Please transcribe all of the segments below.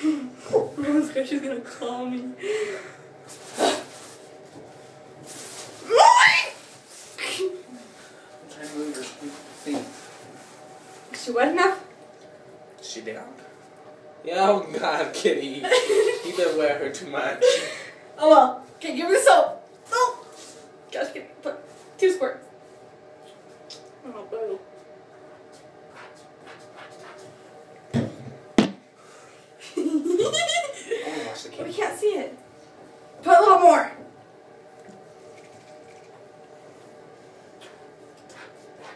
I'm scared she's gonna call me. I'm trying to move your feet. Is she wet enough? Is she down? Yeah, oh God, Kitty. You done wear her too much. Oh well. Okay, give me the soap. Oh! Gosh, put 2 squirts. Oh, boo. Oh, wash the We kitty. can't see it. Put a little more.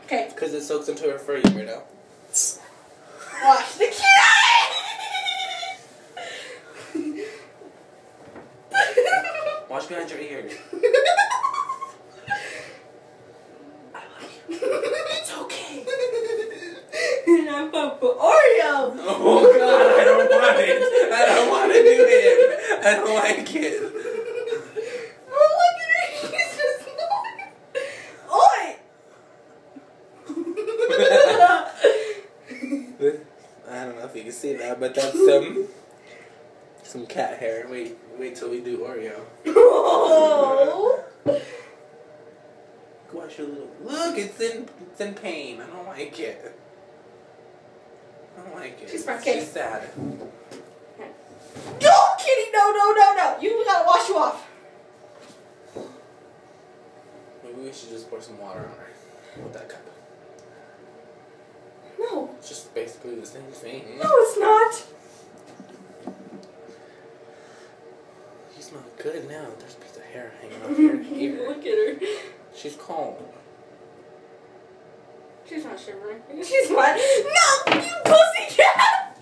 Okay. Because it soaks into her fur, you weirdo. Wash the kitty! Wash behind your ears. It's okay. And I'm Papa Oreo. Oh God, I don't want it. I don't want to do it. I don't like it. Oh, look at her. She's just Oi! I don't know if you can see that, but that's some cat hair. Wait till we do Oreo. Oh. Wash your little. Look, it's in pain. I don't like it. I don't like it. She's okay. She's sad. No, kitty, no. You gotta wash you off. Maybe we should just pour some water on her with that cup. No. It's just basically the same thing. No, it's not. He's not good now. There's a piece of hair hanging off your ear. Look at her. She's calm. She's not shivering. She's what? No, you pussycat!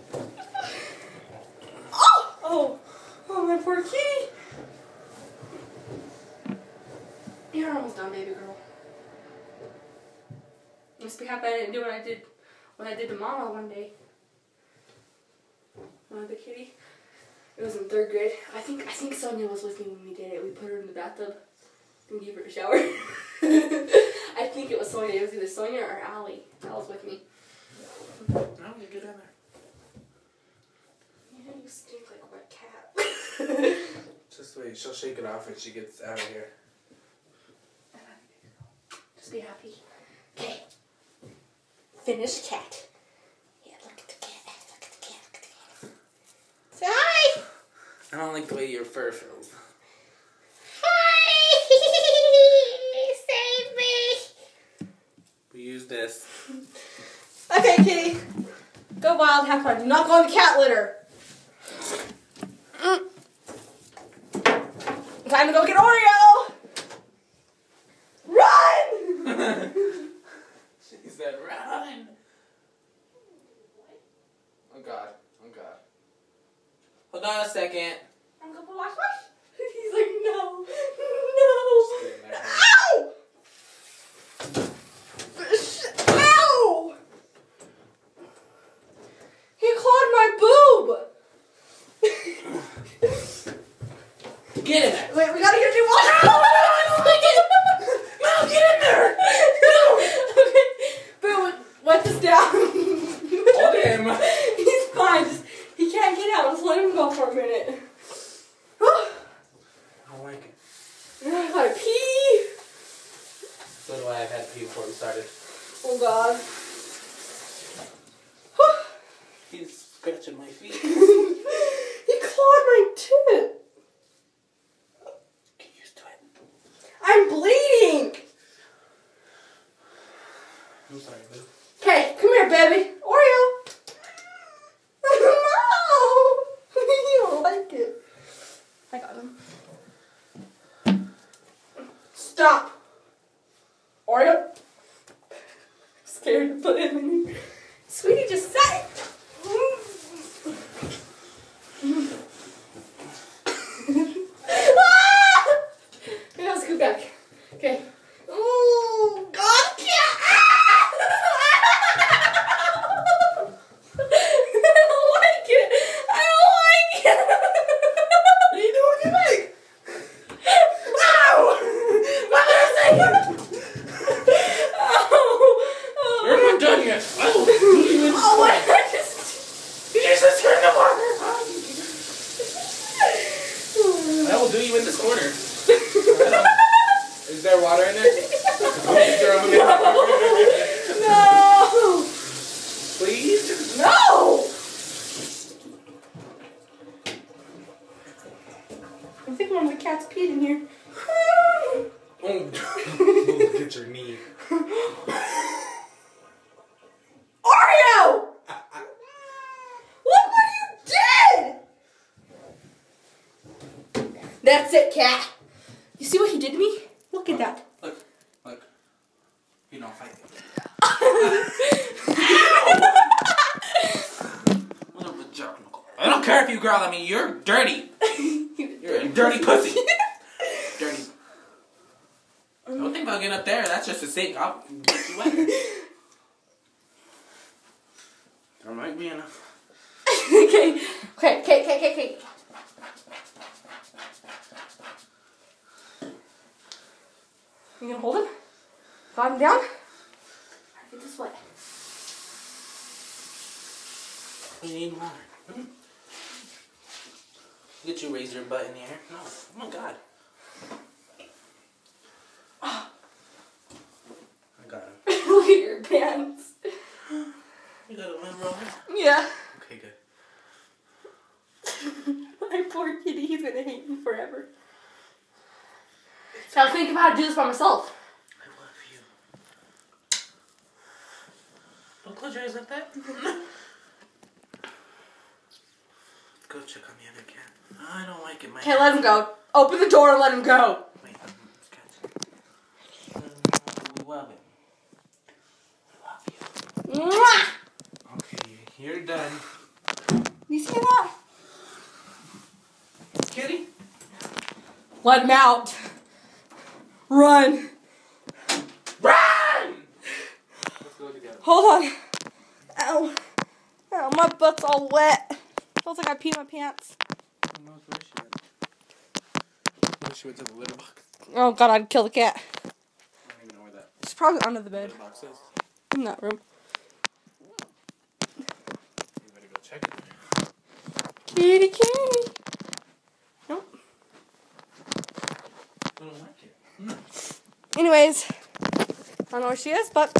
Oh, my poor kitty. You're almost done, baby girl. Must be happy I didn't do what I did to Mama one day. The kitty. It was in 3rd grade. I think Sonia was with me when we did it. We put her in the bathtub and gave her a shower. I think it was Sonia. It was either Sonia or Allie. That was with me. No, you get in there. Yeah, you stink like a wet cat. Just wait. She'll shake it off when she gets out of here. Just be happy. Okay. Finish cat. Yeah, look at the cat. Look at the cat. Look at the cat. Say hi! I don't like the way your fur feels. Hi! Save me! We use this. Okay, kitty. Go wild, have fun. Do not go in the cat litter. Time to go get Oreo! Run! She said, run! Oh God. Oh God. Hold on a second. I'm gonna wash. He's like, no. No. Just get in there. Ow! Ow! He clawed my boob! Get in there. Wait, we gotta get a new water! No, get in there. Okay, boo, wipe this down. Hold him. He's fine. He can't get out. Just let him go for a minute. I don't like it. I gotta pee. So do I. I've had to pee before we started. Oh God. He's scratching my feet. He clawed my tit. Get used to it. I'm bleeding. I'm sorry, boo. Okay, come here, baby. Oreo. No. You don't like it. I got him. Stop. Oreo. Scared to put him in here. Sweetie, just set it. Okay, let's go back. Okay. Ooh, God, cat. I don't like it. I don't like it. What are you doing with your leg? Ow! What is it? Ow! You're not done yet. I will do you in this Oh, corner. what? You just turn the water on. I will do you in this corner. Is there water in there? No. Please? No. I think one of the cats peed in here. Oh, get your knee. Oreo! Look what you did! That's it, cat. You see what he did to me? Look at that. Look. You don't fight. I don't care if you growl at me. You're dirty. You're a dirty pussy. Dirty. Don't think about getting up there. That's just a sink. I'll get you wetter. Don't like me enough. Okay. You gonna hold him? Got him down? Get this wet. We need more. Get you raise your butt in the air. No. Oh my god. I got him. Look at your pants. You got a limb roller? Yeah. Okay, good. My poor kitty, he's gonna hate me forever. So I was thinking about how to do this by myself. I love you. Don't close your eyes like that. Go check on the other cat. I don't like it. Okay, let him go. Open the door and let him go. Wait, let's catch it. We love it. We love you. Mwah! Okay, you're done. You see that? Kitty? Let him out. Run. Run! Let's go together. Hold on. Ow. Ow, my butt's all wet. Feels like I peed my pants. Where she went? She went to the litter box. Oh god, I'd kill the cat. I don't even know where that She's probably under the bed. litter box is. In that room. You better go check it. Kitty. Nope. I don't like it. Anyways, I don't know where she is, but